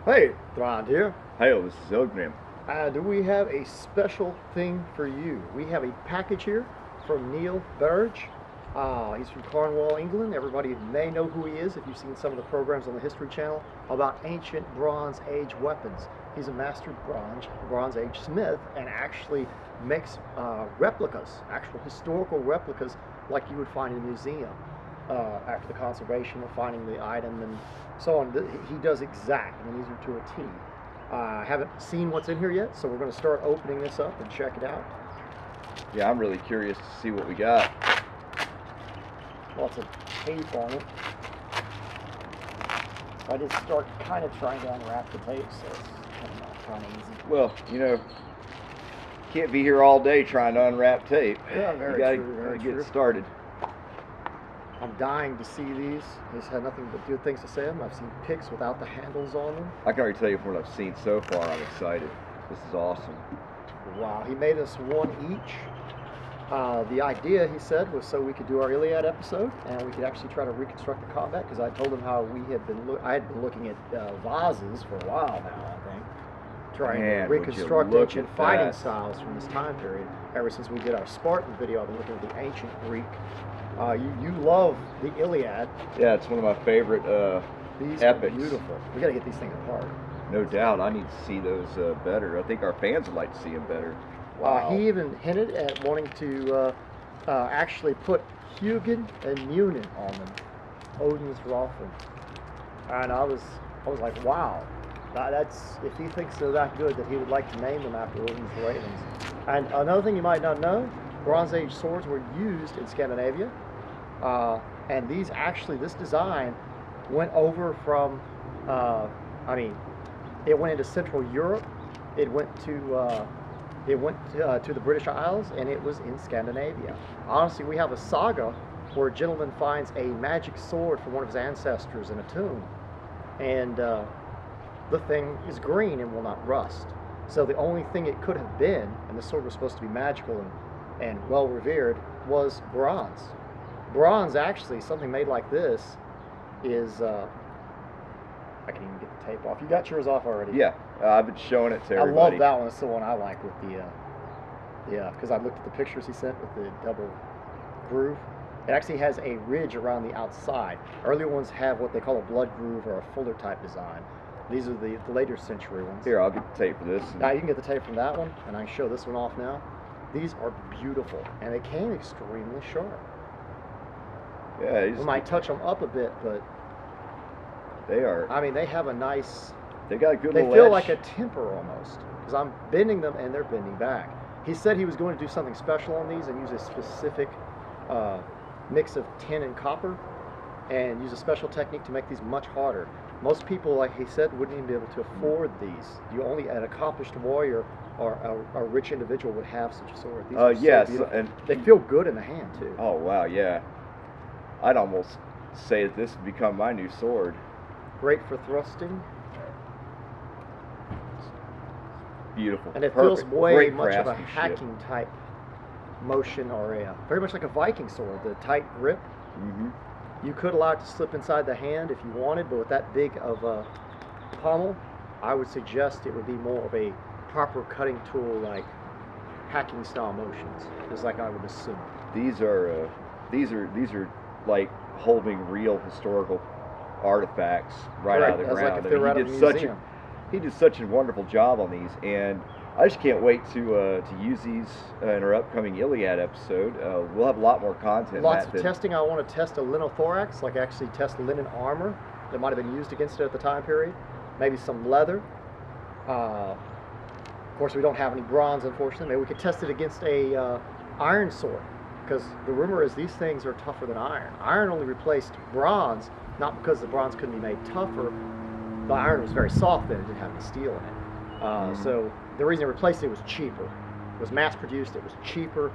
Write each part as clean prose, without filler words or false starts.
Hey, Thrand here. Hey, this is Eldgrim. Do we have a special thing for you? We have a package here from Neil Burridge. He's from Cornwall, England. Everybody may know who he is if you've seen some of the programs on the History Channel about ancient Bronze Age weapons. He's a master Bronze Age smith and actually makes replicas, actual historical replicas like you would find in a museum. After the conservation of finding the item and so on, he does exact. I mean, these are to a T. I haven't seen what's in here yet, so we're going to start opening this up and check it out. Yeah, I'm really curious to see what we got. Lots of tape on it. I did start kind of trying to unwrap the tape, so it's kind of easy. Well, you know, can't be here all day trying to unwrap tape. Yeah, very true. Very true. Get started. I'm dying to see these. He's had nothing but good things to say of them. I've seen pics without the handles on them. I can already tell you from what I've seen so far, I'm excited. This is awesome. Wow, he made us one each. The idea, he said, was so we could do our Iliad episode and we could actually try to reconstruct the combat, because I told him how I had been looking at vases for a while now, I think, trying to reconstruct ancient fighting styles from this time period. Ever since we did our Spartan video, I've been looking at the ancient Greek. You love the Iliad. Yeah, it's one of my favorite these epics. Are beautiful. We got to get these things apart. No doubt. I need to see those better. I think our fans would like to see them better. Wow. He even hinted at wanting to actually put Hugin and Munin on them. Odin's Rolfen. And I was like, wow. That's, if he thinks they're that good, that he would like to name them after Odin's ravens. And another thing you might not know, Bronze Age swords were used in Scandinavia. And these actually, this design went over from, it went into Central Europe. It went to the British Isles, and it was in Scandinavia. Honestly, we have a saga where a gentleman finds a magic sword from one of his ancestors in a tomb, and the thing is green and will not rust. So the only thing it could have been, and the sword was supposed to be magical and well revered, was bronze. Bronze, actually, something made like this is, I can even get the tape off. You got yours off already? Yeah, I've been showing it to everybody. I love that one. It's the one I like with the, because I looked at the pictures he sent with the double groove. It actually has a ridge around the outside. Earlier ones have what they call a blood groove or a fuller type design. These are the later century ones. Here, I'll get the tape for this. Now you can get the tape from that one, and I can show this one off now. These are beautiful, and they came extremely sharp. Yeah, we might touch them up a bit, but they are. I mean, they have a nice. They got a good. They little feel edge. like a temper almost, because I'm bending them and they're bending back. He said he was going to do something special on these and use a specific mix of tin and copper, and use a special technique to make these much harder. Most people, like he said, wouldn't even be able to afford these. You only an accomplished warrior or a rich individual would have such a sword. These are yes, so and they feel good in the hand too. Oh wow, yeah. I'd almost say that this would become my new sword. Great for thrusting. Beautiful. And it Perfect. feels way Great much of a craftsmanship. hacking type motion, or very much like a Viking sword, the tight grip. Mm-hmm. You could allow it to slip inside the hand if you wanted, but with that big of a pommel, I would suggest it would be more of a proper cutting tool, like hacking style motions, just like I would assume. These are like holding real historical artifacts right out of the ground. Like if they were at a museum. He did such a wonderful job on these, and I just can't wait to use these in our upcoming Iliad episode. We'll have a lot more content. Lots of testing. I want to test a linothorax, like actually test linen armor that might have been used against it at the time period. Maybe some leather. Of course, we don't have any bronze, unfortunately. Maybe we could test it against a iron sword, because the rumor is these things are tougher than iron. Iron only replaced bronze, not because the bronze couldn't be made tougher. The iron was very soft then, it didn't have any steel in it. So the reason it replaced it was cheaper. It was mass produced, it was cheaper,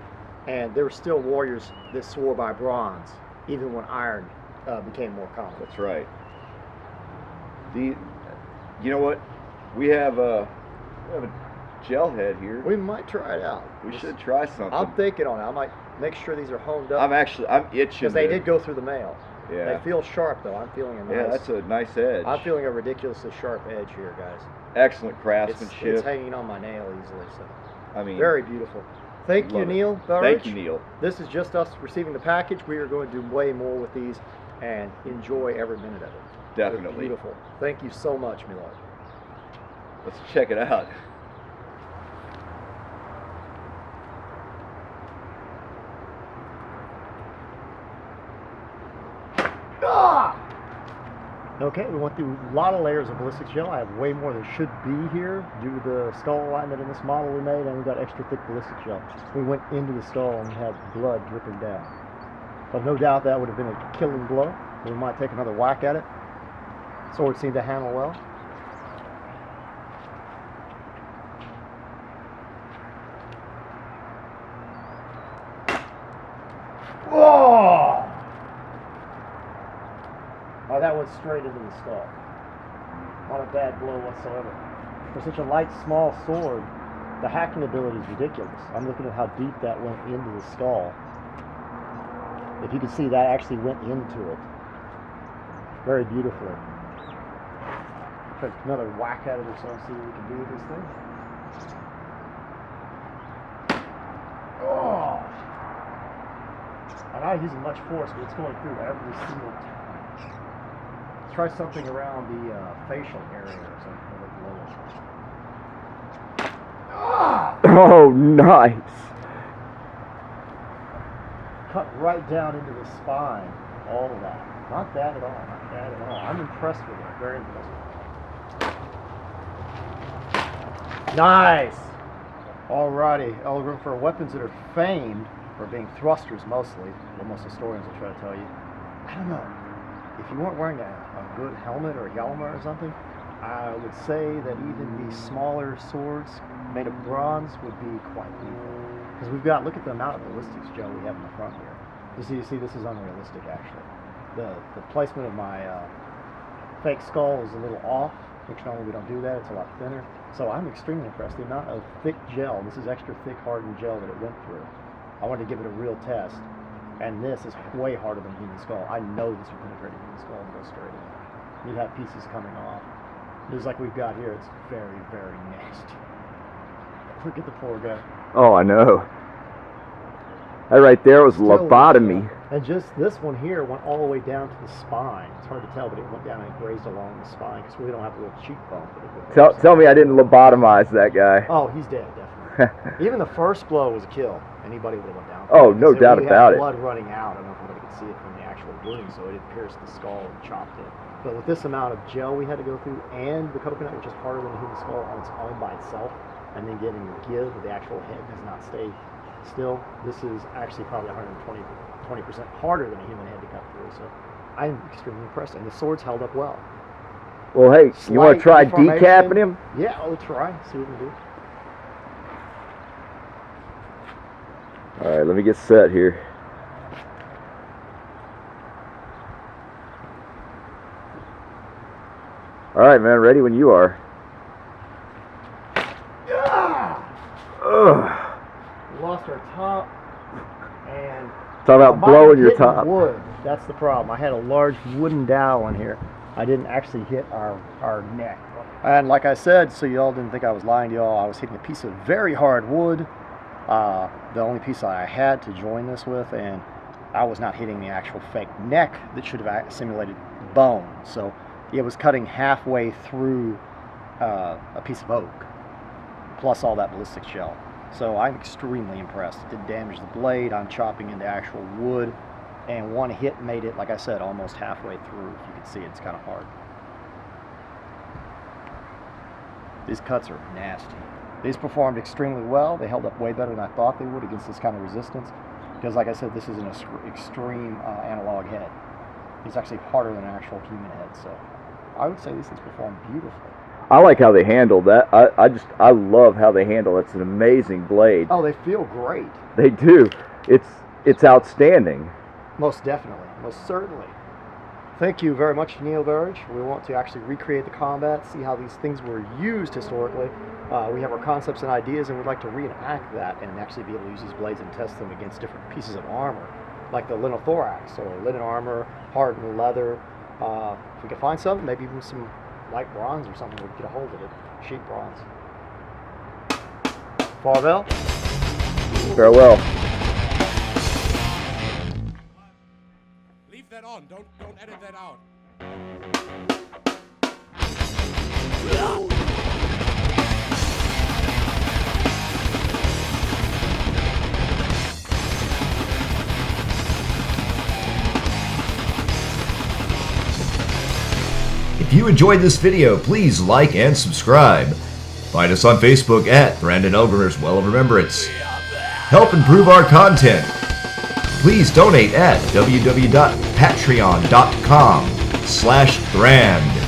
and there were still warriors that swore by bronze, even when iron became more common. That's right. You know what? We have a gel head here. We might try it out. We should try something. I'm thinking on it. I might make sure these are honed up. I'm itching. Because they did go through the mail. Yeah. They feel sharp though. I'm feeling a nice. Yeah, that's a nice edge. I'm feeling a ridiculously sharp edge here, guys. Excellent craftsmanship. It's hanging on my nail easily, so. I mean, Very beautiful. Thank you, love it. Neil Burridge. Thank you, Neil. This is just us receiving the package. We are going to do way more with these and enjoy every minute of it. They're Definitely. beautiful. Thank you so much, Milord. Let's check it out. Okay, we went through a lot of layers of ballistic gel. I have way more than should be here due to the skull alignment in this model we made, and we got extra thick ballistic gel. We went into the skull and we had blood dripping down. But no doubt that would have been a killing blow. We might take another whack at it. Sword seemed to handle well. Whoa! Oh, that went straight into the skull. Not a bad blow whatsoever. For such a light, small sword, the hacking ability is ridiculous. I'm looking at how deep that went into the skull. If you can see, that actually went into it. Very beautifully. Take another whack at it or so and see what we can do with this thing. Oh! I'm not using much force, but it's going through every single time. Let's try something around the facial area or something a little lower. Ah! Oh, nice. Cut right down into the spine. All of that. Not bad at all. Not bad at all. I'm impressed with it. Very impressed with it. Nice! Alrighty, Eldgrim, for weapons that are famed for being thrusters mostly, what most historians will try to tell you, I don't know. If you weren't wearing a good helmet or a helmet or something, I would say that even the smaller swords made of bronze would be quite lethal. Because we've got, look at the amount of ballistics gel we have in the front here. You see, this is unrealistic actually. The placement of my fake skull is a little off, which normally we don't do that, it's a lot thinner. So I'm extremely impressed. The amount of thick gel, this is extra thick hardened gel that it went through. I wanted to give it a real test. And this is way harder than a human skull. I know this would penetrate a human skull and go straight in. You'd have pieces coming off. Just like we've got here, it's very, very nasty. Look at the poor guy. Oh, I know. That right there was lobotomy. And just this one here went all the way down to the spine. It's hard to tell, but it went down and grazed along the spine because we don't have a little cheekbone. Tell me I didn't lobotomize that guy. Oh, he's dead, definitely. Even the first blow was a kill. Anybody would have went down. Oh, no doubt about it. Blood running out. I don't know if anybody could see it from the actual wound, so it had pierced the skull and chopped it. But with this amount of gel we had to go through, and the coconut, which is harder than a human skull on its own by itself, and then getting the give of the actual head does not stay still, this is actually probably 120% harder than a human head to cut through. So I'm extremely impressed, and the sword's held up well. Well, hey, you want to try decapping him? Yeah, I'll try. See what we can do. All right, let me get set here. All right, man, ready when you are. Ugh. We lost our top, and talk about blowing your top. Wood. That's the problem. I had a large wooden dowel in here. I didn't actually hit our neck. And like I said, so you all didn't think I was lying to y'all, I was hitting a piece of very hard wood. The only piece I had to join this with, and I was not hitting the actual fake neck that should have simulated bone. So it was cutting halfway through a piece of oak, plus all that ballistic gel. So I'm extremely impressed. It didn't damage the blade. I'm chopping into actual wood, and one hit made it, like I said, almost halfway through. If you can see, it's kind of hard. These cuts are nasty. These performed extremely well. They held up way better than I thought they would against this kind of resistance. Because like I said, this is an extreme analog head. It's actually harder than an actual human head. So I would say these things perform beautifully. I like how they handle that. I love how they handle it. It's an amazing blade. Oh, they feel great. They do. It's outstanding. Most definitely. Most certainly. Thank you very much, Neil Burridge. We want to actually recreate the combat, see how these things were used historically. We have our concepts and ideas, and we'd like to reenact that and actually be able to use these blades and test them against different pieces of armor. like the linothorax or linen armor, hardened leather. If we could find something, maybe even some light bronze or something, we could get a hold of it. Sheet bronze. Farewell. Farewell. Leave that on. Don't edit that out. If you enjoyed this video, please like and subscribe. Find us on Facebook at Thrand and Eldgrim Well of Remembrance. Help improve our content. Please donate at www.patreon.com/Thrand.